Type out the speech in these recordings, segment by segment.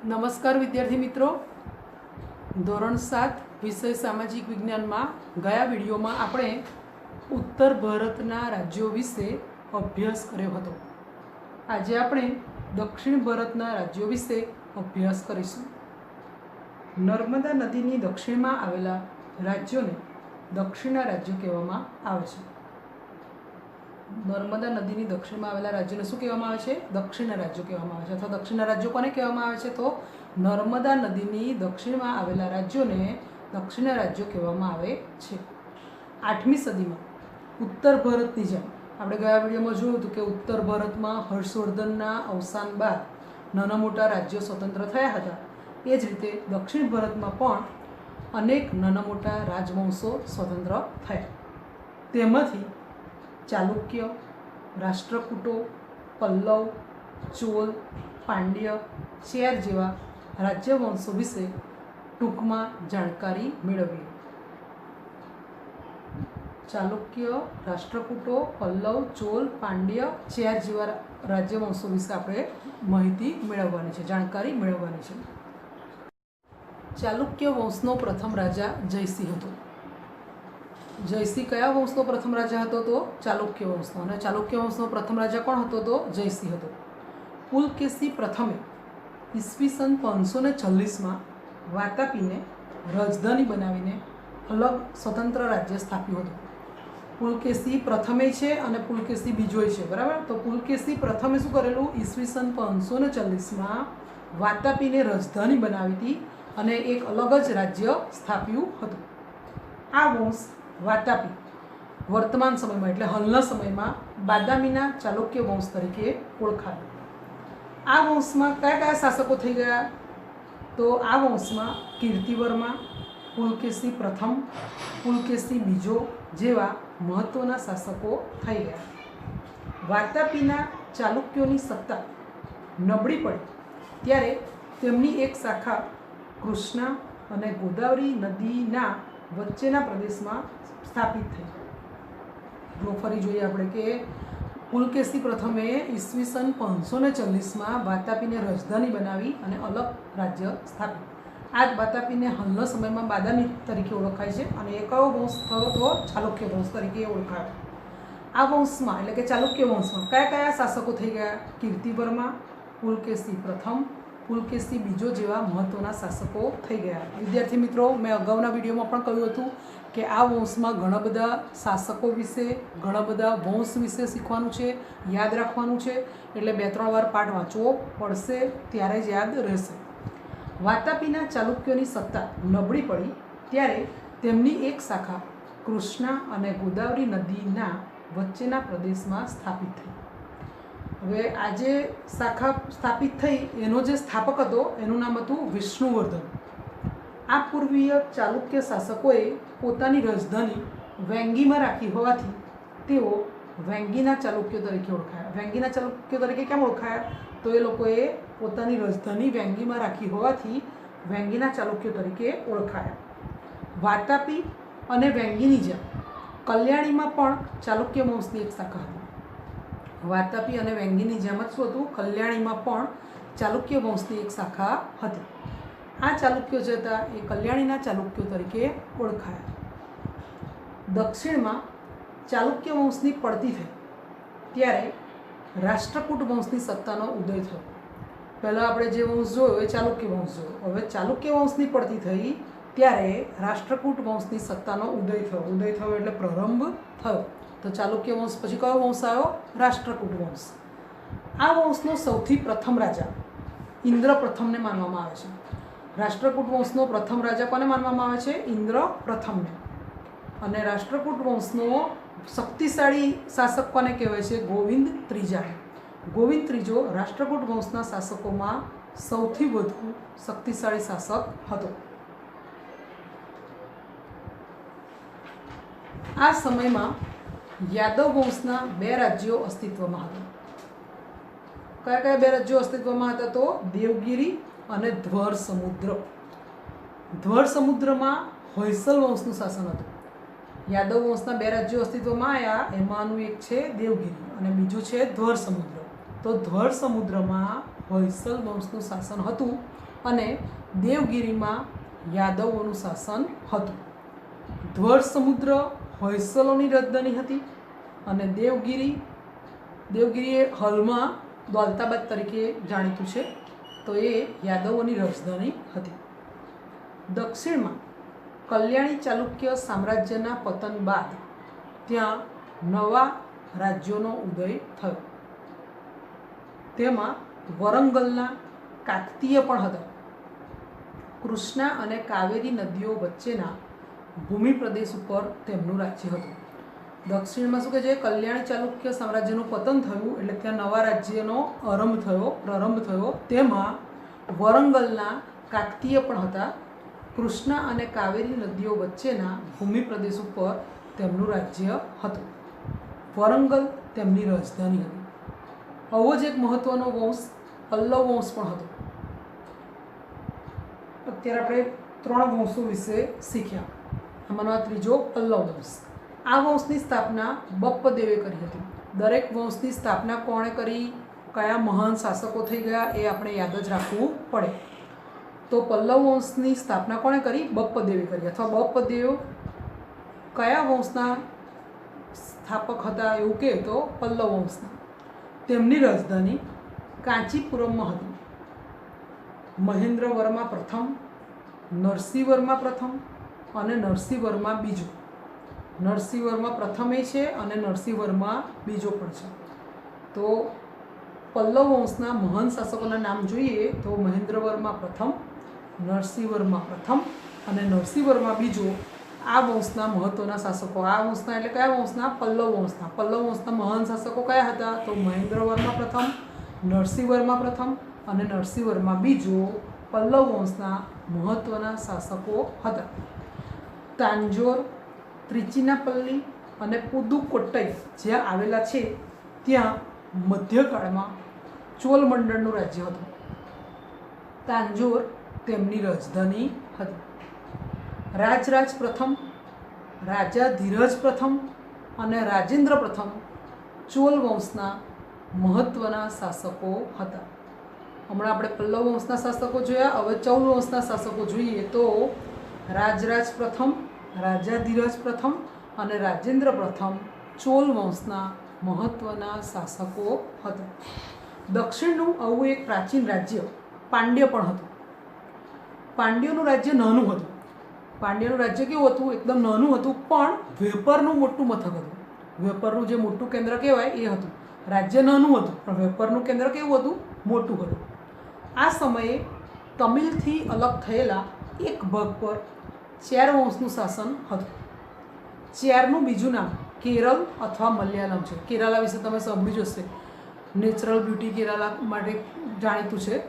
नमस्कार विद्यार्थी मित्रों, ધોરણ 7 વિષય સામાજિક વિજ્ઞાનમાં ગયા વિડીયોમાં આપણે ઉત્તર ભારતના રાજ્યો વિશે અભ્યાસ કર્યો હતો। આજે આપણે દક્ષિણ ભારતના રાજ્યો વિશે અભ્યાસ કરીશું। નર્મદા નદીની દક્ષિણમાં આવેલા રાજ્યોને દક્ષિણના રાજ્યો કહેવામાં આવે છે। નર્મદા નદીની દક્ષિણમાં આવેલા રાજ્યોને શું કહેવામાં આવે છે? દક્ષિણના રાજ્યો કહેવામાં આવે છે। અથવા દક્ષિણના રાજ્યો કોને કહેવામાં આવે છે? તો નર્મદા નદીની દક્ષિણમાં આવેલા રાજ્યોને દક્ષિણના રાજ્યો કહેવામાં આવે છે। 8મી સદીમાં ઉત્તર ભારતની જેમ આપણે ગયા વિડીયોમાં જોયું હતું કે ઉત્તર ભારતમાં હર્ષવર્ધનના અવસાન બાદ નાના મોટા રાજ્યો સ્વતંત્ર થયા હતા। એ જ રીતે દક્ષિણ ભારતમાં પણ અનેક નાના મોટા રાજવંશો સ્વતંત્ર થયા। તેમાંથી ચાલુક્ય, રાષ્ટ્રકૂટો, પલ્લવ, ચોલ, પાંડ્ય, ચેર જેવા રાજ્યવંશો વિશે ટૂંકમાં જાણકારી મેળવીએ। ચાલુક્ય, રાષ્ટ્રકૂટો, પલ્લવ, ચોલ, પાંડ્ય, ચેર જેવા રાજ્યવંશો વિશે આપણે માહિતી મેળવવાની છે, જાણકારી મેળવવાની છે। ચાલુક્ય વંશનો પ્રથમ રાજા જયસિંહ હતો। જયસિંહ કયા વંશનો પ્રથમ રાજા હતો? તો ચાલુક્ય વંશનો। અને ચાલુક્ય વંશનો પ્રથમ રાજા કોણ હતો? તો જયસિંહ હતો। પુલકેશી પ્રથમે ઈસવીસન 546માં વાતાપીને રાજધાની બનાવીને અલગ સ્વતંત્ર રાજ્ય સ્થાપ્યું હતું। પુલકેશી પ્રથમે છે અને પુલકેશી બીજોય છે, બરાબર? તો પુલકેશી પ્રથમે શું કરેલું? ઈસવીસન 540માં વાતાપીને રાજધાની બનાવી હતી અને એક અલગ જ રાજ્ય સ્થાપ્યું હતું। આ વંશ વાતાપી વર્તમાન સમયમાં એટલે હાલના સમયમાં બાદામીના ચાલુક્ય વંશ તરીકે ઓળખાય। આ વંશમાં કયા કયા શાસકો થઈ ગયા? તો આ વંશમાં કીર્તિવર્મા, પુલકેશી પ્રથમ, પુલકેશી બીજો જેવા મહત્વના શાસકો થઈ ગયા। વાતાપીના ચાલુક્યોની સત્તા નબળી પડી ત્યારે તેમની એક શાખા કૃષ્ણા અને ગોદાવરી નદીના વચ્ચેના પ્રદેશમાં સ્થાપિત થઈ। જો ફરી જોઈએ આપણે કે પુલકેશી પ્રથમે ઈસવીસન 540માં વાતાપીને રાજધાની બનાવી અને અલગ રાજ્ય સ્થાપ્યું। આ જ વાતાપીને હાલના સમયમાં બાદામી તરીકે ઓળખાય છે અને એ કયો વંશ થયો? તો ચાલુક્ય વંશ તરીકે ઓળખાયો। આ વંશમાં એટલે કે ચાલુક્ય વંશમાં કયા કયા શાસકો થઈ ગયા? કીર્તિવર્મા, પુલકેશી પ્રથમ, પુલકેશી બીજો જેવા મહત્વના શાસકો થઈ ગયા। વિદ્યાર્થી મિત્રો, મેં અગાઉના વિડીયોમાં પણ કહ્યું હતું કે આ વંશમાં ઘણા બધા શાસકો વિશે, ઘણા બધા વંશ વિશે શીખવાનું છે, યાદ રાખવાનું છે। એટલે 2-3 વાર પાઠ વાંચવો પડશે, ત્યારે જ યાદ રહેશે। વાતાપીના ચાલુક્યોની સત્તા નબળી પડી ત્યારે તેમની એક શાખા કૃષ્ણા અને ગોદાવરી નદીના વચ્ચેના પ્રદેશમાં સ્થાપિત થઈ। હવે આ જે શાખા સ્થાપિત થઈ એનો જે સ્થાપક હતો એનું નામ હતું વિષ્ણુવર્ધન। આ પૂર્વીય ચાલુક્ય શાસકોએ પોતાની રાજધાની વેંગીમાં રાખી હોવાથી તેઓ વેંગીના ચાલુક્યો તરીકે ઓળખાયા। વેંગીના ચાલુક્યો તરીકે કેમ ઓળખાયા? તો એ લોકોએ પોતાની રાજધાની વેંગીમાં રાખી હોવાથી વેંગીના ચાલુક્યો તરીકે ઓળખાયા। વાતાપી અને વેંગીની જેમ કલ્યાણીમાં પણ ચાલુક્ય વંશની એક શાખા હતી। વાતાપી અને વેંગીની જેમ જ શું હતું? કલ્યાણીમાં પણ ચાલુક્ય વંશની એક શાખા હતી। આ ચાલુક્યો જે હતા એ કલ્યાણીના ચાલુક્યો તરીકે ઓળખાયા। દક્ષિણમાં ચાલુક્ય વંશની પડતી થઈ ત્યારે રાષ્ટ્રકૂટ વંશની સત્તાનો ઉદય થયો। પહેલાં આપણે જે વંશ જોયો એ ચાલુક્ય વંશ જોયો, હવે ચાલુક્ય વંશની પડતી થઈ ત્યારે રાષ્ટ્રકૂટ વંશની સત્તાનો ઉદય થયો। ઉદય થયો એટલે પ્રારંભ થયો। તો ચાલુક્ય વંશ પછી કયો વંશ આવ્યો? રાષ્ટ્રકૂટ વંશ। આ વંશનો સૌથી પ્રથમ રાજા ઇન્દ્ર પ્રથમને માનવામાં આવે છે। રાષ્ટ્રકૂટ વંશનો પ્રથમ રાજા કોને માનવામાં આવે છે? ઇન્દ્ર પ્રથમને। અને રાષ્ટ્રકૂટ વંશનો શક્તિશાળી શાસક કોને કહેવાય છે? ગોવિંદ ત્રીજા। ગોવિંદ ત્રીજો રાષ્ટ્રકૂટ વંશના શાસકોમાં સૌથી વધુ શક્તિશાળી શાસક હતો। આ સમયમાં યાદવ વંશના 2 રાજ્યો અસ્તિત્વમાં હતા। કયા કયા 2 રાજ્યો અસ્તિત્વમાં હતા? તો દેવગિરી અને ધ્વર સમુદ્ર। ધ્વર સમુદ્રમાં હોયસલ વંશનું શાસન હતું। યાદવ વંશના 2 રાજ્યો અસ્તિત્વમાં આવ્યા, એમાંનું એક છે દેવગિરી અને બીજું છે ધ્વર સમુદ્ર। તો ધ્વર સમુદ્રમાં હોયસલ વંશનું શાસન હતું અને દેવગીરીમાં યાદવોનું શાસન હતું. ધ્વર સમુદ્ર હોયસલોની રાજધાની હતી અને દેવગીરી એ હાલમાં દૌલતાબાદ તરીકે જાણીતું છે, તો એ યાદવોની રાજધાની હતી. દક્ષિણમાં કલ્યાણી ચાલુક્ય સામ્રાજ્યના પતન બાદ ત્યાં નવા રાજ્યોનો ઉદય થયો. તેમાં વરંગલના કાકતીય પણ હતા. કૃષ્ણા અને કાવેરી નદીઓ વચ્ચેના ભૂમિ પ્રદેશ ઉપર તેમનું રાજ્ય હતું. દક્ષિણમાં શું કહે છે, કલ્યાણી ચાલુક્ય સામ્રાજ્યનું પતન થયું એટલે ત્યાં નવા રાજ્યનો પ્રારંભ થયો. તેમાં વરંગલના કાકતીય પણ હતા. કૃષ્ણા અને કાવેરી નદીઓ વચ્ચેના ભૂમિ પ્રદેશ ઉપર તેમનું રાજ્ય હતું. વરંગલ તેમની રાજધાની હતી. આવો જ એક મહત્વનો વંશ પલ્લવ વંશ પણ હતો. અત્યારે આપણે 3 વંશો વિશે શીખ્યા. આમાંનો આ ત્રીજો પલ્લવ વંશ. આ વંશની સ્થાપના બપ્પદેવે કરી હતી. દરેક વંશની સ્થાપના કોણે કરી, કયા મહાન શાસકો થઈ ગયા એ આપણે યાદ જ રાખવું પડે. તો પલ્લવ વંશની સ્થાપના કોણે કરી? બપ્પદેવે કરી. અથવા બપ્પદેવ કયા વંશના સ્થાપક હતા એવું કહે તો પલ્લવ વંશના. તેમની રાજધાની કાંચીપુરમમાં હતી. મહેન્દ્રવર્મા પ્રથમ, નરસિંહવર્મા પ્રથમ અને નરસિંહવર્મા બીજો. નરસિંહવર્મા પ્રથમ એ છે અને નરસિંહવર્મા બીજો પણ છે. તો પલ્લવ વંશના મહાન શાસકોના નામ જોઈએ તો મહેન્દ્રવર્મા પ્રથમ, નરસિંહવર્મા પ્રથમ અને નરસિંહવર્મા બીજો આ વંશના મહત્વના શાસકો. આ વંશના એટલે કયા વંશના? પલ્લવ વંશના. પલ્લવ વંશના મહાન શાસકો કયા હતા? તો મહેન્દ્રવર્મા પ્રથમ, નરસિંહવર્મા પ્રથમ અને નરસિંહવર્મા બીજો પલ્લવ વંશના મહત્વના શાસકો હતા. તાંજોર, ત્રિચિનાપલ્લી અને પુદુકોટ્ટઈ જ્યાં આવેલા છે ત્યાં મધ્યકાળમાં ચોલ મંડળનું રાજ્ય હતું. તાંજોર તેમની રાજધાની હતી. રાજરાજ પ્રથમ, રાજા ધીરજ પ્રથમ અને રાજેન્દ્ર પ્રથમ ચોલ વંશના મહત્વના શાસકો હતા. હમણાં આપણે પલ્લવ વંશના શાસકો જોયા, હવે ચોલ વંશના શાસકો જોઈએ તો રાજરાજ પ્રથમ, રાજા ધીરજ પ્રથમ અને રાજેન્દ્ર પ્રથમ ચોલ વંશના મહત્વના શાસકો હતા. દક્ષિણનું આવું એક પ્રાચીન રાજ્ય પાંડ્ય પણ હતું. પાંડ્યોનું રાજ્ય નાનું હતું. પાંડ્યનું રાજ્ય કેવું હતું? એકદમ નાનું હતું, પણ વેપારનું મોટું મથક હતું. વેપારનું જે મોટું કેન્દ્ર કહેવાય એ હતું. રાજ્ય નાનું હતું પણ વેપારનું કેન્દ્ર કેવું હતું? મોટું હતું. આ સમયે તમિલથી અલગ થયેલા એક ભાગ પર ચેર વંશનું શાસન હતું. ચેરનું બીજું નામ કેરળ અથવા મલયાલમ છે. કેરાલા વિશે તમે સાંભળ્યું જ હશે. નેચરલ બ્યુટી કેરાલા માટે જાણીતું છે.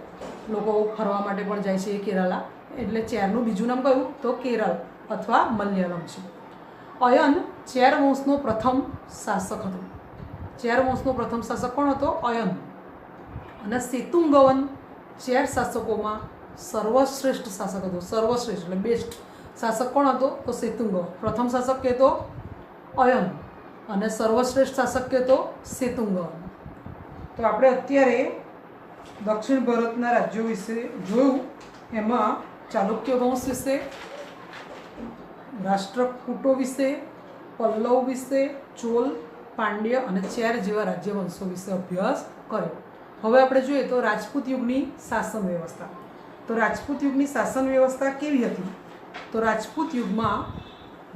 લોકો ફરવા માટે પણ જાય છે એ કેરાલા. એટલે ચેરનું બીજું નામ કયું? તો કેરળ અથવા મલયાલમ છે. અયન ચેર વંશનો પ્રથમ શાસક હતો. ચેર વંશનો પ્રથમ શાસક કોણ હતો? અયન. અને સેતુંગવન ચેર શાસકોમાં સર્વશ્રેષ્ઠ શાસક હતો. સર્વશ્રેષ્ઠ એટલે બેસ્ટ શાસક કોણ હતો? તો સેતુંગવન. પ્રથમ શાસક કહેતો અયન અને સર્વશ્રેષ્ઠ શાસક કહેતો સેતુંગવન. તો આપણે અત્યારે દક્ષિણ ભારતના રાજ્યો વિશે જોયું. એમાં ચાલુક્ય વંશ વિશે, રાષ્ટ્રકૂટો વિશે, પલ્લવ વિશે, ચોલ, પાંડ્ય અને ચેર જેવા રાજ્યવંશો વિશે અભ્યાસ કર્યો. હવે આપણે જોઈએ તો રાજપૂત યુગની શાસન વ્યવસ્થા. તો રાજપૂત યુગની શાસન વ્યવસ્થા કેવી હતી? તો રાજપૂત યુગમાં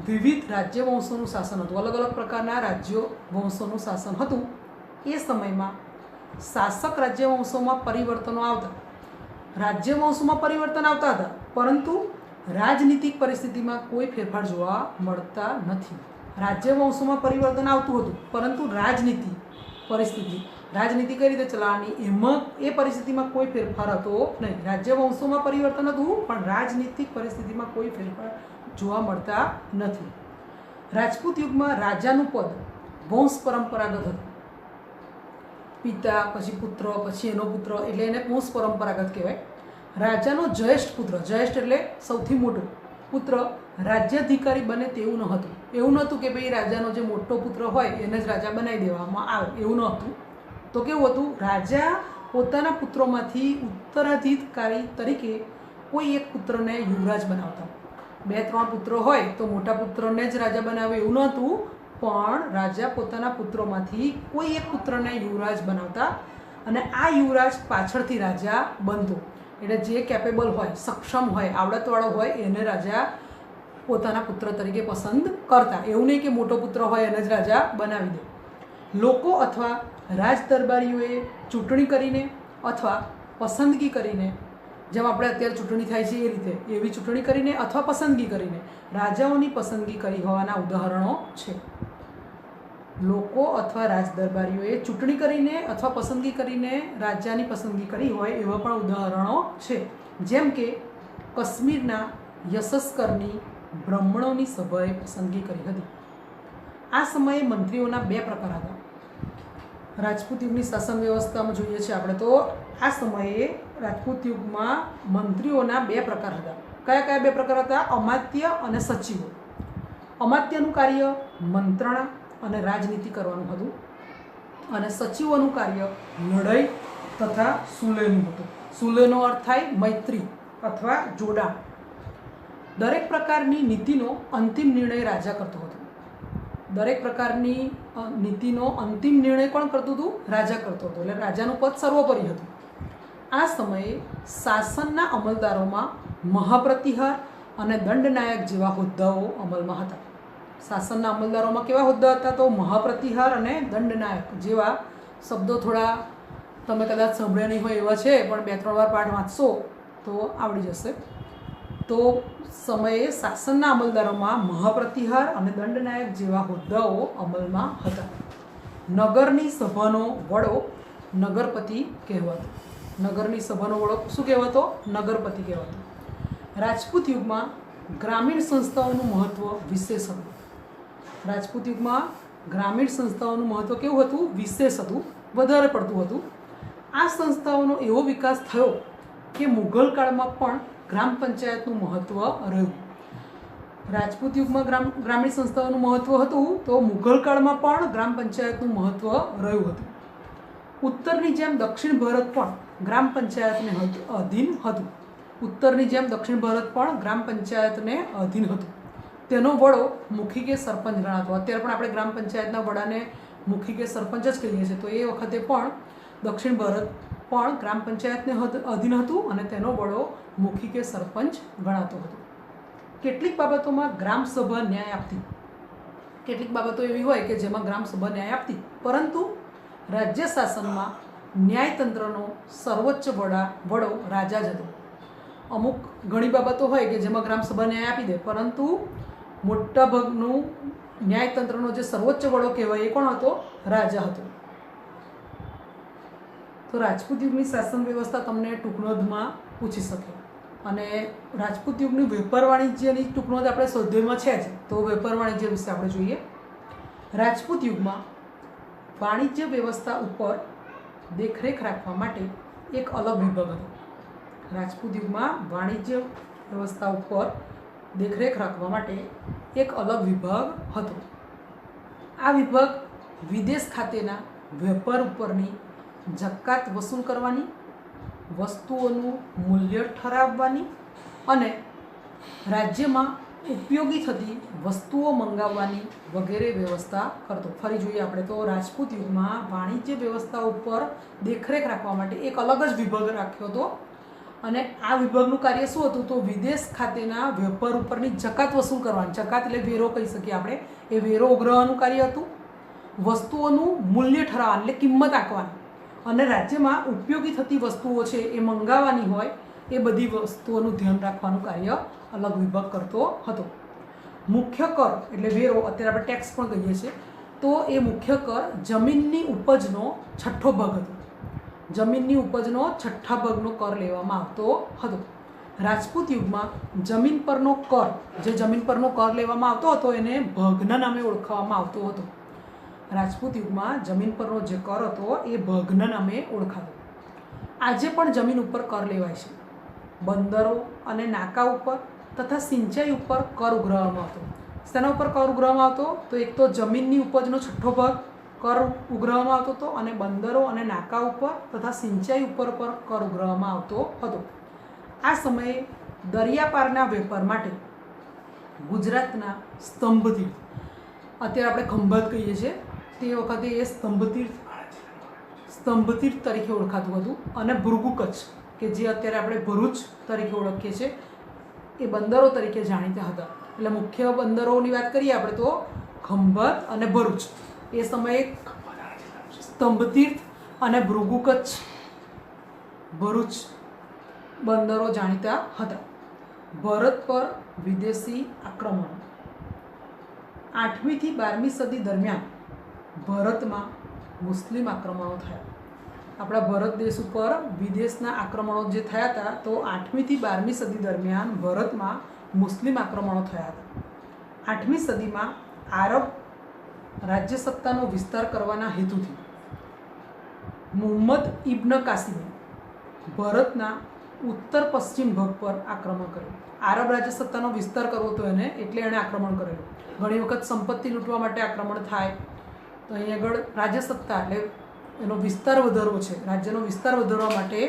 વિવિધ રાજ્યવંશોનું શાસન હતું. અલગ અલગ પ્રકારના રાજ્યો વંશોનું શાસન હતું. એ સમયમાં શાસક રાજ્યવંશોમાં પરિવર્તનો આવતા. રાજ્યવંશોમાં પરિવર્તન આવતા હતા, પરંતુ રાજનીતિક પરિસ્થિતિમાં કોઈ ફેરફાર જોવા મળતા નથી. રાજ્યવંશોમાં પરિવર્તન આવતું હતું, પરંતુ રાજનીતિ કઈ રીતે ચલાવવાની એમાં એ પરિસ્થિતિમાં કોઈ ફેરફાર હતો નહીં. રાજ્યવંશોમાં પરિવર્તન હતું, પણ રાજનીતિક પરિસ્થિતિમાં કોઈ ફેરફાર જોવા મળતા નથી. રાજપૂત યુગમાં રાજાનું પદ વંશ પરંપરાગત હતું. પિતા, પછી પુત્ર, પછી એનો પુત્ર, એટલે એને વંશ પરંપરાગત કહેવાય. રાજાનો જ્યેષ્ઠ પુત્ર, જ્યેષ્ઠ એટલે સૌથી મોટો પુત્ર રાજ્યાધિકારી બને તેવું ન હતું. એવું નહોતું કે ભાઈ રાજાનો જે મોટો પુત્ર હોય એને જ રાજા બનાવી દેવામાં આવે, એવું ન હતું. તો કેવું હતું? રાજા પોતાના પુત્રોમાંથી ઉત્તરાધિકારી તરીકે કોઈ એક પુત્રને યુવરાજ બનાવતા. 2-3 પુત્રો હોય તો મોટા પુત્રને જ રાજા બનાવે એવું નહોતું, પણ રાજા પોતાના પુત્રોમાંથી કોઈ એક પુત્રને યુવરાજ બનાવતા અને આ યુવરાજ પાછળથી રાજા બનતો. એટલે જે કેપેબલ હોય, સક્ષમ હોય, આવડતવાળો હોય એને રાજા પોતાના પુત્ર તરીકે પસંદ કરતા. એવું નહીં કે મોટો પુત્ર હોય એને જ રાજા બનાવી દે. લોકો અથવા રાજ દરબારીઓએ ચૂંટણી કરીને અથવા પસંદગી કરીને, જેમ આપણે અત્યારે ચૂંટણી થાય છે એ રીતે, એવી ચૂંટણી કરીને અથવા પસંદગી કરીને રાજાઓની પસંદગી કરી હોવાના ઉદાહરણો છે. લોકો અથવા રાજ દરબારીઓએ ચૂંટણી કરીને અથવા પસંદગી કરીને રાજાની પસંદગી કરી હોય એવા પણ ઉદાહરણો છે. જેમ કે કાશ્મીરના યશસ્કરની બ્રાહ્મણોની સભાએ પસંદગી કરી હતી. આ સમયે મંત્રીઓના 2 પ્રકાર હતા. રાજપૂત યુગની શાસન વ્યવસ્થામાં જોઈએ છીએ આપણે તો આ સમયે રાજપૂત યુગમાં મંત્રીઓના 2 પ્રકાર હતા. કયા કયા 2 પ્રકાર હતા? અમાત્ય અને સચિવો. અમાત્યનું કાર્ય મંત્રણા અને રાજનીતિ કરવાનું હતું અને સચિવોનું કાર્ય લડાઈ તથા સુલેહનું હતું. સુલેહનો અર્થ થાય મૈત્રી અથવા જોડાણ. દરેક પ્રકારની નીતિનો અંતિમ નિર્ણય રાજા કરતો હતો. દરેક પ્રકારની નીતિનો અંતિમ નિર્ણય કોણ કરતું હતું? રાજા કરતો હતો. એટલે રાજાનું પદ સર્વોપરી હતું. આ સમયે શાસનના અમલદારોમાં મહાપ્રતિહાર અને દંડનાયક જેવા હોદ્દાઓ અમલમાં હતા. શાસનના અમલદારોમાં કેવા હોદ્દા હતા? તો મહાપ્રતિહાર અને દંડનાયક જેવા શબ્દો થોડા તમે કદાચ સાંભળ્યા નહીં હોય એવા છે, પણ 2-3 વાર પાઠ વાંચશો તો આવડી જશે. તો સમયે શાસનના અમલદારોમાં મહાપ્રતિહાર અને દંડનાયક જેવા હોદ્દાઓ અમલમાં હતા. નગરની સભાનો વડો નગરપતિ કહેવાતો. નગરની સભાનો વડો શું કહેવાતો? નગરપતિ કહેવાતો. રાજપૂત યુગમાં ગ્રામીણ સંસ્થાઓનું મહત્ત્વ વિશેષ હતું. રાજપૂત યુગમાં ગ્રામીણ સંસ્થાઓનું મહત્ત્વ કેવું હતું? વિશેષ હતું, વધારે પડતું હતું. આ સંસ્થાઓનો એવો વિકાસ થયો કે મુઘલ કાળમાં પણ ગ્રામ પંચાયતનું મહત્ત્વ રહ્યું. રાજપૂત યુગમાં ગ્રામીણ સંસ્થાઓનું મહત્ત્વ હતું તો મુઘલ કાળમાં પણ ગ્રામ પંચાયતનું મહત્ત્વ રહ્યું હતું. ઉત્તરની જેમ દક્ષિણ ભારત પણ ગ્રામ પંચાયતને અધીન હતું. ઉત્તરની જેમ દક્ષિણ ભારત પણ ગ્રામ પંચાયતને અધીન હતું. તેનો વડો મુખી કે સરપંચ ગણાતો. અત્યારે પણ આપણે ગ્રામ પંચાયતના વડાને મુખી કે સરપંચ જ કહીએ છીએ. તો એ વખતે પણ દક્ષિણ ભારત પણ ગ્રામ પંચાયતને અધીન હતું અને તેનો વડો મુખી કે સરપંચ ગણાતો હતો. કેટલીક બાબતોમાં ગ્રામસભા ન્યાય આપતી. કેટલીક બાબતો એવી હોય કે જેમાં ગ્રામસભા ન્યાય આપતી, પરંતુ રાજ્ય શાસનમાં ન્યાયતંત્રનો સર્વોચ્ચ વડો રાજા જ હતો. અમુક ઘણી બાબતો હોય કે જેમાં ગ્રામસભા ન્યાય આપી દે, પરંતુ મોટાભાગનું ન્યાયતંત્રનો જે સર્વોચ્ચ વડો કહેવાય એ કોણ હતો? રાજા હતો. તો રાજપૂત યુગની શાસન વ્યવસ્થા તમને ટૂંકનોંધમાં પૂછી શકે. અને રાજપૂત યુગની વેપાર વાણિજ્યની ટૂંકનોંધ આપણે સ્વાધ્યાયમાં છે જ, તો વેપાર વાણિજ્ય વિશે આપણે જોઈએ. રાજપૂત યુગમાં વાણિજ્ય વ્યવસ્થા ઉપર દેખરેખ રાખવા માટે એક અલગ વિભાગ હતો. રાજપૂત યુગમાં વાણિજ્ય વ્યવસ્થા ઉપર દેખરેખ રાખવા માટે એક અલગ વિભાગ હતો. આ વિભાગ વિદેશ ખાતેના વેપાર ઉપરની જકાત વસૂલ કરવાની, વસ્તુઓનું મૂલ્ય ઠરાવવાની અને રાજ્યમાં ઉપયોગી થતી વસ્તુઓ મંગાવવાની વગેરે વ્યવસ્થા કરતો. ફરી જોઈએ આપણે તો રાજપૂત યુગમાં વાણિજ્ય વ્યવસ્થા ઉપર દેખરેખ રાખવા માટે એક અલગ જ વિભાગ રાખ્યો હતો. અને આ વિભાગનું કાર્ય શું હતું? તો વિદેશ ખાતેના વેપાર ઉપરની જકાત વસૂલ કરવાની. જકાત એટલે વેરો કહી શકીએ આપણે. એ વેરો ઉઘરાવવાનું કાર્ય હતું. વસ્તુઓનું મૂલ્ય ઠરાવવાનું એટલે કિંમત આંકવાની અને રાજ્યમાં ઉપયોગી થતી વસ્તુઓ છે એ મંગાવવાની હોય એ બધી વસ્તુઓનું ધ્યાન રાખવાનું કાર્ય અલગ વિભાગ કરતો હતો. મુખ્ય કર એટલે વેરો, અત્યારે આપણે ટેક્સ પણ કહીએ છીએ, તો એ મુખ્ય કર જમીનની ઉપજનો 6ઠ્ઠો ભાગ હતો. જમીનની ઉપજનો 6ઠ્ઠા ભાગનો કર લેવામાં આવતો હતો. રાજપૂત યુગમાં જમીન પરનો કર, જે જમીન પરનો કર લેવામાં આવતો હતો એને ભાગના નામે ઓળખાવવામાં આવતો હતો. રાજપૂત યુગમાં જમીન પરનો જે કર હતો એ ભાગના નામે ઓળખાતો. આજે પણ જમીન ઉપર કર લેવાય છે. બંદરો અને નાકા ઉપર તથા સિંચાઈ ઉપર કર ઉઘરાવવામાં આવતો. શેના ઉપર કર ઉઘરાવવામાં આવતો? તો એક તો જમીનની ઉપજનો 6ઠ્ઠો ભાગ, કર ઉઘરાવવામાં આવતો હતો અને બંદરો અને નાકા ઉપર તથા સિંચાઈ ઉપર કર ઉઘરાવવામાં આવતો હતો. આ સમયે દરિયાપારના વેપાર માટે ગુજરાતના સ્તંભતીર્થ, અત્યારે આપણે ખંભાત કહીએ છીએ, તે વખતે એ સ્તંભતીર્થ તરીકે ઓળખાતું હતું. અને ભૃગુ કચ્છ કે જે અત્યારે આપણે ભરૂચ તરીકે ઓળખીએ છીએ એ બંદરો તરીકે જાણીતા હતા. એટલે મુખ્ય બંદરોની વાત કરીએ આપણે તો ખંભાત અને ભરૂચ. એ સમયે સ્તંભતીર્થ અને ભૃગુ કચ્છ ભરૂચ બંદરો જાણીતા હતા. ભારત પર વિદેશી આક્રમણ 8મી થી 12મી સદી દરમિયાન ભારતમાં મુસ્લિમ આક્રમણો થયા. આપણા ભારત દેશ ઉપર વિદેશના આક્રમણો જે થયા હતા તો 8મી થી 12મી સદી દરમિયાન ભારતમાં મુસ્લિમ આક્રમણો થયા હતા. 8મી સદીમાં આરબ રાજ્ય સત્તાનો વિસ્તાર કરવાના હેતુથી મુહમ્મદ ઇબ્ન કાસિમે ભારતના ઉત્તર પશ્ચિમ ભાગ પર આક્રમણ કર્યું. આરબ રાજ્ય સત્તાનો વિસ્તાર કરવો હતો એને, એટલે એણે આક્રમણ કરેલું. ઘણી વખત સંપત્તિ લૂંટવા માટે આક્રમણ થાય તો અહીં આગળ રાજ્ય સત્તા એટલે એનો વિસ્તાર વધારવો છે, રાજ્યનો વિસ્તાર વધારવા માટે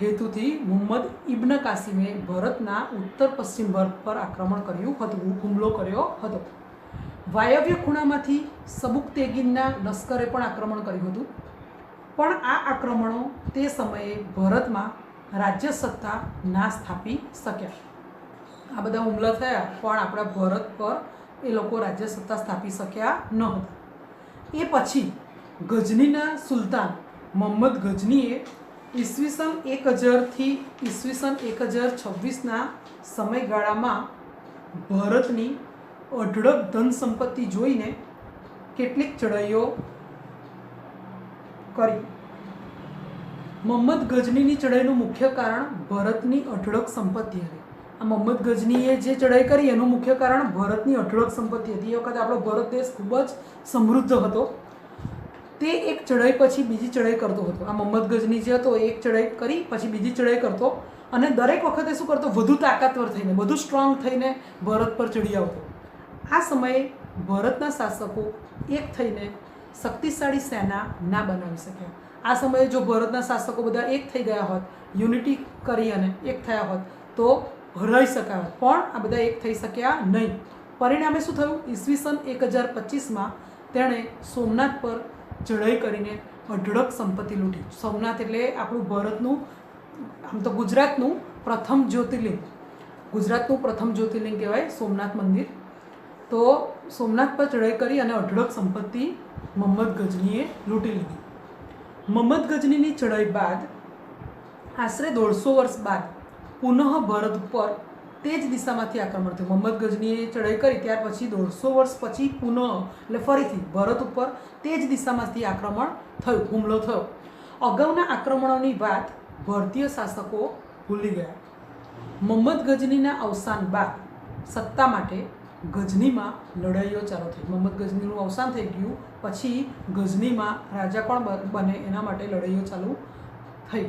હેતુથી મુહમ્મદ ઇબ્ન કાસિમે ભારતના ઉત્તર પશ્ચિમ ભાગ પર આક્રમણ કર્યું હતું, હુમલો કર્યો હતો. વાયવ્ય ખૂણામાંથી સબુકતેગીનના લશ્કરે પણ આક્રમણ કર્યું હતું. પણ આ આક્રમણો તે સમયે ભારતમાં રાજ્ય સત્તા ના સ્થાપી શક્યા. આ બધા હુમલા થયા પણ આપણા ભારત પર એ લોકો રાજ્ય સત્તા સ્થાપી શક્યા ન હતા. એ પછી ગઝનીના સુલતાન મોહમ્મદ ગઝનીએ ઈસવીસન 1000થી ઈસવીસન 1026ના સમયગાળામાં ભારતની અઢળક ધન સંપત્તિ જોઈને કેટલીક ચઢાઈઓ કરી. મોહમ્મદ ગઝનીની ચઢાઈનું મુખ્ય કારણ ભારતની અઢળક સંપત્તિ હતી. આ મોહમ્મદ ગઝનીએ જે ચઢાઈ કરી એનું મુખ્ય કારણ ભારતની અઢળક સંપત્તિ હતી. એ વખતે આપણો ભારત દેશ ખૂબ જ સમૃદ્ધ હતો. તે એક ચઢાઈ પછી બીજી ચઢાઈ કરતો હતો. આ મોહમ્મદ ગઝની જે હતો એક ચઢાઈ કરી પછી બીજી ચઢાઈ કરતો અને દરેક વખતે શું કરતો, વધુ તાકાતવર થઈને, વધુ સ્ટ્રોંગ થઈને ભારત પર ચડી આવતો. આ સમયે ભારતના શાસકો એક થઈને શક્તિશાળી સેના ના બનાવી શક્યા. આ સમયે જો ભારતના શાસકો બધા એક થઈ ગયા હોત, યુનિટી કરી અને એક થયા હોત તો હરાઈ શક્યા હોત, પણ આ બધા એક થઈ શક્યા નહીં. પરિણામે શું થયું, ઈસવીસન 1025માં તેણે સોમનાથ પર ચઢાઈ કરીને અઢળક સંપત્તિ લૂંટી. સોમનાથ એટલે આપણું ભારતનું, આમ તો ગુજરાતનું પ્રથમ જ્યોતિર્લિંગ, ગુજરાતનું પ્રથમ જ્યોતિર્લિંગ કહેવાય સોમનાથ મંદિર. તો સોમનાથ પર ચઢાઈ કરી અને અઢળક સંપત્તિ મોહમ્મદ ગઝનીએ લૂંટી લીધી. મોહમ્મદ ગઝનીની ચઢાઈ બાદ આશરે 150 વર્ષ બાદ પુનઃ ભારત ઉપર તે જ દિશામાંથી આક્રમણ થયું. મોહમ્મદ ગઝનીએ ચઢાઈ કરી ત્યાર પછી 150 વર્ષ પછી પુનઃ એટલે ફરીથી ભારત ઉપર તે જ દિશામાંથી આક્રમણ થયું, હુમલો થયો. અગાઉના આક્રમણોની વાત ભારતીય શાસકો ભૂલી ગયા. મોહમ્મદ ગઝનીના અવસાન બાદ સત્તા માટે ગઝનીમાં લડાઈઓ ચાલુ થઈ. મોહમ્મદ ગઝનીનું અવસાન થઈ ગયું પછી ગઝનીમાં રાજા કોણ બને એના માટે લડાઈઓ ચાલુ થઈ.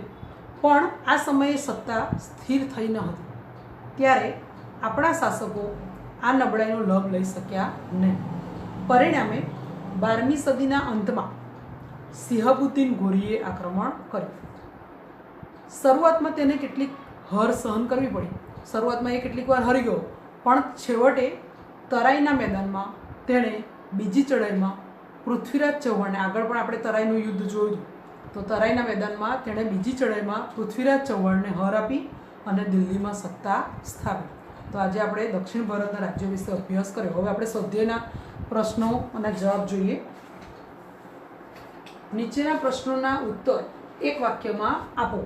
પણ આ સમયે સત્તા સ્થિર થઈ ન હતી. ત્યારે આપણા શાસકો આ નબળાઈનો લાભ લઈ શક્યા નહીં. પરિણામે 12મી સદીના અંતમાં શિહાબુદ્દીન ગોરીએ આક્રમણ કર્યું. શરૂઆતમાં તેને કેટલીક હાર સહન કરવી પડી. શરૂઆતમાં એ કેટલીક વાર હારી ગયો, પણ છેવટે તરાઈના મેદાનમાં તેણે બીજી ચઢાઈમાં પૃથ્વીરાજ ચૌહાણને, આગળ પણ આપણે તરાઈનું યુદ્ધ જોયું તો તરાઈના મેદાનમાં તેણે બીજી ચઢાઈમાં પૃથ્વીરાજ ચૌહાણને હાર આપી અને દિલ્હીમાં સત્તા સ્થાપી. તો આજે આપણે દક્ષિણ ભારતના રાજ્યો વિશે અભ્યાસ કર્યો. હવે આપણે સ્વાધ્યાયના પ્રશ્નો અને જવાબ જોઈએ. નીચેના પ્રશ્નોના ઉત્તર એક વાક્યમાં આપો.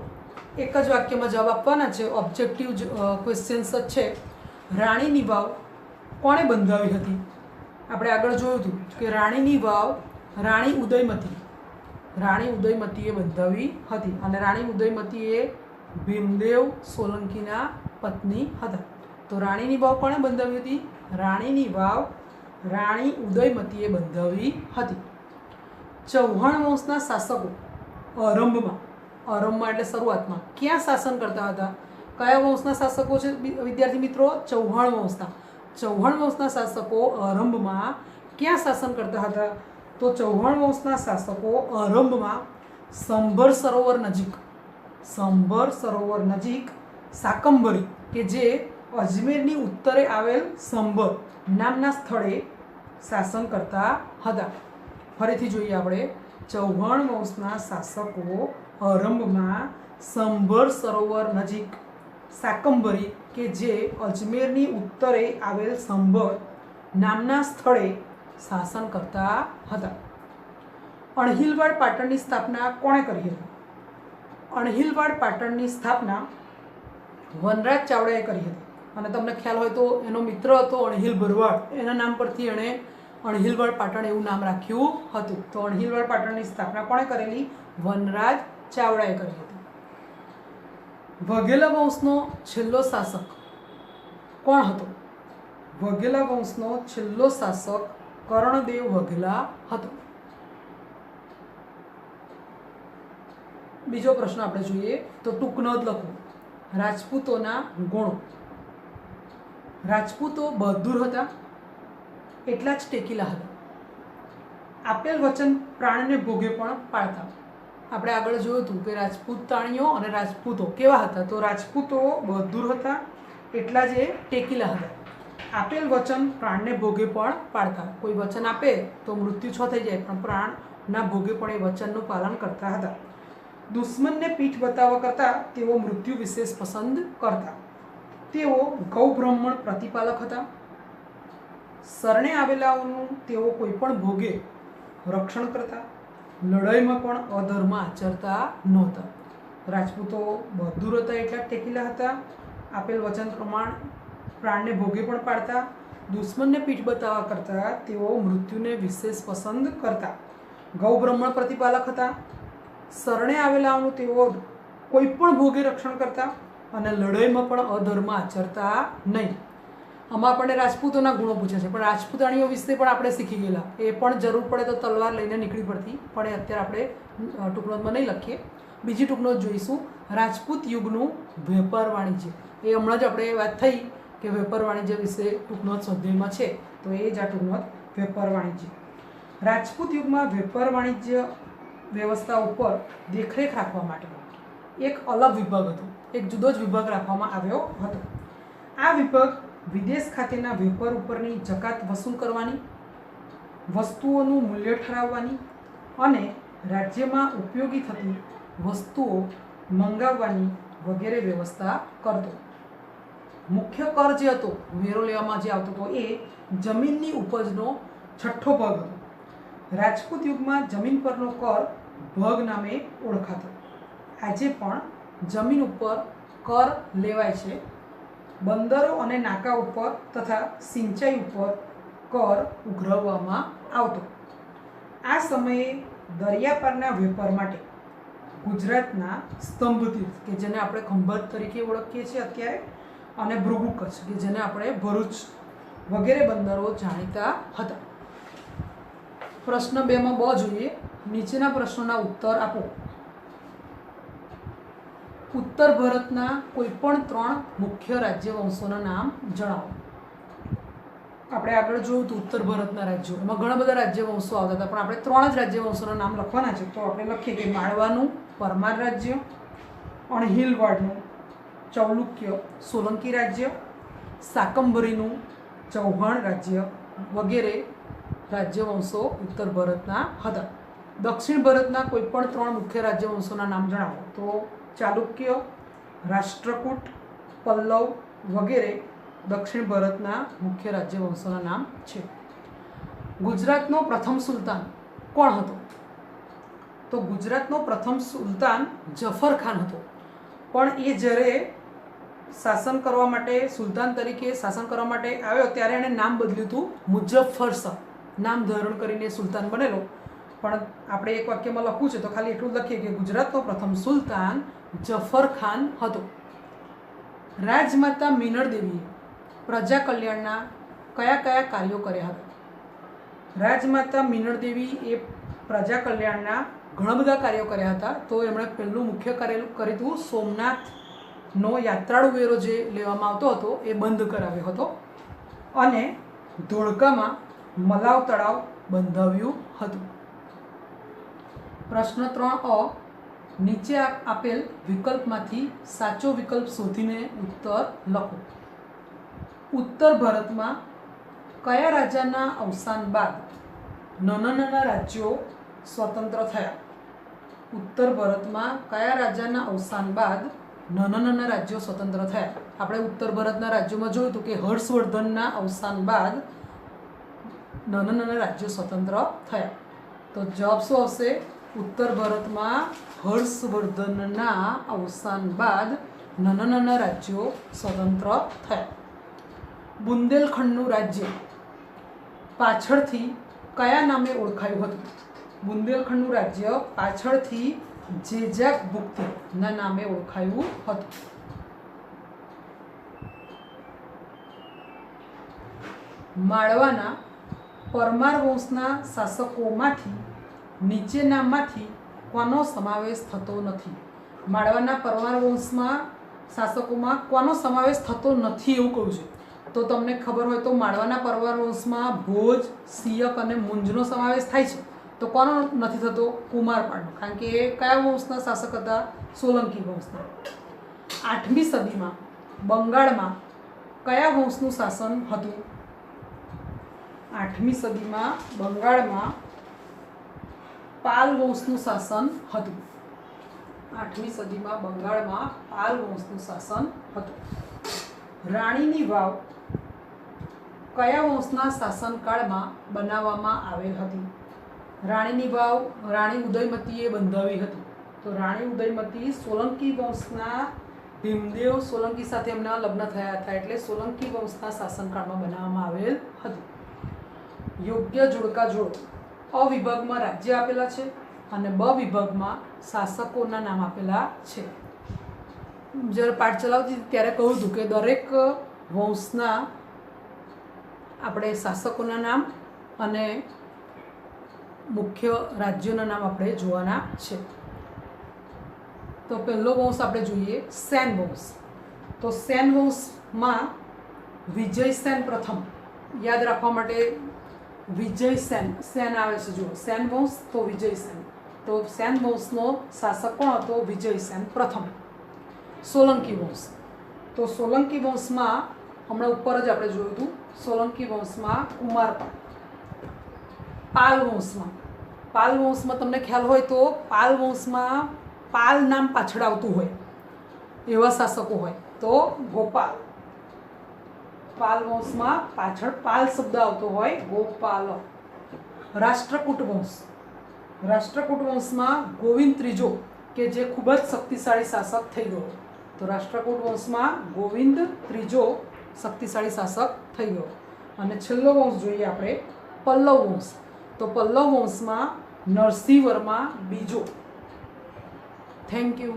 એક જ વાક્યમાં જવાબ આપવાના છે. ઓબ્જેક્ટિવ ક્વેશ્ચન્સ જ છે. રાણીની વાવ કોણે બંધાવી હતી? આપણે આગળ જોયું હતું કે રાણીની વાવ રાણી ઉદયમતીએ બંધાવી હતી અને રાણી ઉદયમતી એ ભીમદેવ સોલંકીના પત્ની હતા. તો રાણીની વાવ કોણે બંધાવી હતી? રાણીની વાવ રાણી ઉદયમતીએ બંધાવી હતી. ચૌહાણ વંશના શાસકો આરંભમાં એટલે શરૂઆતમાં ક્યાં શાસન કરતા હતા? કયા વંશના શાસકો છે વિદ્યાર્થી મિત્રો? ચૌહાણ વંશના શાસકો આરંભમાં ક્યાં શાસન કરતા હતા? તો ચૌહાણ વંશના શાસકો આરંભમાં સંભર સરોવર નજીક શાકંભરી કે જે અજમેરની ઉત્તરે આવેલ સંભર નામના સ્થળે શાસન કરતા હતા. ફરીથી જોઈએ આપણે, ચૌહાણ વંશના શાસકો આરંભમાં સંભર સરોવર નજીક શાકંભરી કે જે અજમેરની ઉત્તરે આવેલ સંભર નામના સ્થળે શાસન કરતા હતા. અણહિલવાડ પાટણની સ્થાપના કોણે કરી હતી? અણહિલવાડ પાટણની સ્થાપના વનરાજ ચાવડાએ કરી હતી. અને તમને ખ્યાલ હોય તો એનો મિત્ર હતો અણહિલ ભરવાડ, એના નામ પરથી એણે અણહિલવાડ પાટણ એવું નામ રાખ્યું હતું. તો અણહિલવાડ પાટણની સ્થાપના કોણે કરેલી? વનરાજ ચાવડાએ કરી હતી. વાઘેલા વંશનો છેલ્લો શાસક કોણ હતો? વાઘેલા વંશનો છેલ્લો શાસક કર્ણદેવ વાઘેલા હતો. બીજો પ્રશ્ન આપણે જોઈએ તો ટૂંક નોંધ લખો. રાજપૂતોના ગુણો. રાજપૂતો બહાદુર હતા, એટલા જ ટેકીલા હતા. આપેલ વચન પ્રાણને ભોગે પણ પાડતા. આપણે આગળ જોયું હતું કે રાજપૂતાણીઓ અને રાજપૂતો કેવા હતા? તો રાજપૂતો બહાદુર હતા, એટલા જ એ ટેકીલા હતા. આપેલ વચન પ્રાણને ભોગે પણ પાડતા. કોઈ વચન આપે તો મૃત્યુ છ થઈ જાય, પણ પ્રાણના ભોગે પણ એ વચનનું પાલન કરતા હતા. દુશ્મનને પીઠ બતાવવા કરતાં તેઓ મૃત્યુ વિશેષ પસંદ કરતા. તેઓ ગૌબ્રાહ્મણ પ્રતિપાલક હતા. શરણે આવેલાઓનું તેઓ કોઈ પણ ભોગે રક્ષણ કરતા. લડાઈમાં પણ અધર્મ આચરતા નહોતા. રાજપૂતો બહાદુર હતા, એટલા ટેકીલા હતા. આપેલ વચન પ્રમાણ પ્રાણને ભોગે પણ પાડતા. દુશ્મનને પીઠ બતાવવા કરતાં તેઓ મૃત્યુને વિશેષ પસંદ કરતા. ગૌબ્રાહ્મણ પ્રતિપાલક હતા. શરણે આવેલાઓનું તેઓ કોઈ પણ ભોગે રક્ષણ કરતા અને લડાઈમાં પણ અધર્મ આચરતા નહીં. આમાં આપણને રાજપૂતોના ગુણો પૂછે છે, પણ રાજપૂતાણીઓ વિશે પણ આપણે શીખી ગયેલા. એ પણ જરૂર પડે તો તલવાર લઈને નીકળી પડતી, પણ એ અત્યારે આપણે ટૂંકનોંધમાં નહીં લખીએ. બીજી ટૂંકનોંધ જોઈશું, રાજપૂત યુગનું વેપાર વાણિજ્ય. એ હમણાં જ આપણે વાત થઈ કે વેપાર વાણિજ્ય વિશે ટૂંકનોંધ સ્વાધ્યાયમાં છે, તો એ જ આ ટૂંકનોંધ વેપાર વાણિજ્ય. રાજપૂત યુગમાં વેપાર વાણિજ્ય વ્યવસ્થા ઉપર દેખરેખ રાખવા માટે એક અલગ વિભાગ હતો, એક જુદો જ વિભાગ રાખવામાં આવ્યો હતો. આ વિભાગ વિદેશ ખાતેના વેપાર ઉપરની જકાત વસૂલ કરવાની, વસ્તુઓનું મૂલ્ય ઠરાવવાની અને રાજ્યમાં ઉપયોગી થતી વસ્તુઓ મંગાવવાની વગેરે વ્યવસ્થા કરતો. મુખ્ય કર જે હતો, વેરો લેવામાં જે આવતો હતો, એ જમીનની ઉપજનો 6ઠ્ઠો ભાગ હતો. રાજપૂત યુગમાં જમીન પરનો કર ભાગ નામે ઓળખાતો. આજે પણ જમીન ઉપર કર લેવાય છે. બંદરો અને નાકા ઉપર તથા સિંચાઈ ઉપર કર ઉઘરાવવામાં આવતો. આ સમયે દરિયાપારના વેપાર માટે ગુજરાતના સ્તંભતીર્થ, કે જેને આપણે ખંભાત તરીકે ઓળખીએ છીએ અત્યારે, અને ભૃગુ કચ્છ, કે જેને આપણે ભરૂચ વગેરે બંદરો જાણીતા હતા. પ્રશ્ન 2માં બ જોઈએ. નીચેના પ્રશ્નોના ઉત્તર આપો. ઉત્તર ભારતના કોઈ પણ 3 મુખ્ય રાજ્યવંશોના નામ જણાવો. આપણે આગળ જોયું હતું ઉત્તર ભારતના રાજ્યો, એમાં ઘણા બધા રાજ્યવંશો આવતા હતા, પણ આપણે 3 જ રાજ્યવંશોના નામ લખવાના છે. તો આપણે લખીએ કે માળવાનું પરમાર રાજ્ય, અણહિલવાડનું ચૌલુક્ય સોલંકી રાજ્ય, શાકંભરીનું ચૌહાણ રાજ્ય વગેરે રાજ્યવંશો ઉત્તર ભારતના હતા. દક્ષિણ ભારતના કોઈ પણ 3 મુખ્ય રાજ્યવંશોના નામ જણાવો. તો ચાલુક્ય, રાષ્ટ્રકૂટ, પલ્લવ વગેરે દક્ષિણ ભારતના મુખ્ય રાજ્યવંશોના નામ છે. ગુજરાતનો પ્રથમ સુલતાન કોણ હતો? તો ગુજરાતનો પ્રથમ સુલતાન જફર ખાન હતો. પણ એ જ્યારે શાસન કરવા માટે, સુલતાન તરીકે શાસન કરવા માટે આવ્યો, ત્યારે એણે નામ બદલ્યું હતું મુઝફ્ફર શાહ. નામ ધારણ કરીને સુલતાન બનેલો. પણ આપણે એક વાક્યમાં લખવું છે તો ખાલી એટલું જ લખીએ કે ગુજરાતનો પ્રથમ સુલતાન જફર ખાન હતો. રાજમાતા મીનળ દેવીએ પ્રજા કલ્યાણના કયા કયા કાર્યો કર્યા હતા? રાજમાતા મીનળ દેવી એ પ્રજા કલ્યાણના ઘણા બધા કાર્યો કર્યા હતા. તો એમણે પહેલું મુખ્ય કર્યું હતું સોમનાથનો યાત્રાળુ વેરો જે લેવામાં આવતો હતો એ બંધ કરાવ્યો હતો. અને ધોળકામાં મલાવ તળાવ બંધાવ્યું હતું। પ્રશ્ન 3 અ, નીચે આપેલ વિકલ્પમાંથી સાચો વિકલ્પ શોધીને ઉત્તર લખો। ઉત્તર ભારતમાં કયા રાજાના અવસાન બાદ નાના નાના રાજ્યો સ્વતંત્ર થયા? ઉત્તર ભારતમાં કયા રાજાના અવસાન બાદ નાના નાના રાજ્યો સ્વતંત્ર થયા? આપણે ઉત્તર ભારતના રાજ્યોમાં જોયું હતું કે હર્ષવર્ધનના અવસાન બાદ નાના નાના રાજ્યો સ્વતંત્ર થયા। તો જવાબ શું આવશે? ઉત્તર ભારતમાં હર્ષવર્ધનના અવસાન બાદ નાના નાના રાજ્યો સ્વતંત્ર થયા। બુંદેલખંડનું રાજ્ય પાછળથી કયા નામે ઓળખાયું હતું? બુંદેલખંડનું રાજ્ય પાછળથી જેજાકભુક્તિના નામે ઓળખાયું હતું। માળવાના પરમાર વંશના શાસકોમાંથી નીચેનામાંથી કોનો સમાવેશ થતો નથી? માળવાના પરમાર વંશમાં શાસકોમાં કોનો સમાવેશ થતો નથી એવું કહ્યું છે। તો તમને ખબર હોય તો માળવાના પરમાર વંશમાં ભોજ, સિયક અને મુંજનો સમાવેશ થાય છે। તો કોનો નથી થતો? કુમારપાળનો, કારણ કે એ કયા વંશના શાસક હતા? સોલંકી વંશના। 8મી સદીમાં બંગાળમાં કયા વંશનું શાસન હતું? 8મી સદીમાં બંગાળમાં પાલ વંશનું શાસન હતું। 8મી સદીમાં બંગાળમાં પાલ વંશનું શાસન હતું। રાણીની વાવ કયા વંશના શાસનકાળમાં બનાવવામાં આવેલ હતી? રાણીની વાવ રાણી ઉદયમતીએ બંધાવી હતી। તો રાણી ઉદયમતી સોલંકી વંશના ભીમદેવ સોલંકી સાથે એમના લગ્ન થયા હતા, એટલે સોલંકી વંશના શાસનકાળમાં બનાવવામાં આવેલ હતી। યોગ્ય જોડકા જોડો। અ વિભાગમાં રાજ્ય આપેલા છે અને બ વિભાગમાં શાસકોના નામ આપેલા છે। જ્યારે પાઠ ચલાવતી ત્યારે કહ્યું હતું કે દરેક વંશના આપણે શાસકોના નામ અને મુખ્ય રાજ્યોના નામ આપણે જોવાના છે। તો પહેલો વંશ આપણે જોઈએ સેન વંશ। તો સેન વંશમાં વિજયસેન પ્રથમ, યાદ રાખવા માટે વિજયસેન, સેન આવે છે જુઓ, સેન વંશ તો વિજયસેન। તો સેન વંશનો શાસક કોણ હતો? વિજયસેન પ્રથમ। સોલંકી વંશ, તો સોલંકી વંશમાં હમણાં ઉપર જ આપણે જોયું હતું, સોલંકી વંશમાં કુમારપાળ। પાલ વંશમાં તમને ખ્યાલ હોય તો પાલ વંશમાં પાલ નામ પાછળ આવતું હોય એવા શાસકો હોય તો ગોપાલ। પાલ વંશમાં પાછળ પાલ શબ્દ આવતો હોય, ગોપાલ। રાષ્ટ્રકૂટ વંશમાં ગોવિંદ ત્રીજો કે જે ખૂબ જ શક્તિશાળી શાસક થઈ ગયો। તો રાષ્ટ્રકૂટ વંશમાં ગોવિંદ ત્રીજો શક્તિશાળી શાસક થઈ ગયો। અને છેલ્લો વંશ જોઈએ આપણે પલ્લવ વંશ। તો પલ્લવ વંશમાં નરસિંહ વર્મા બીજો। Thank you.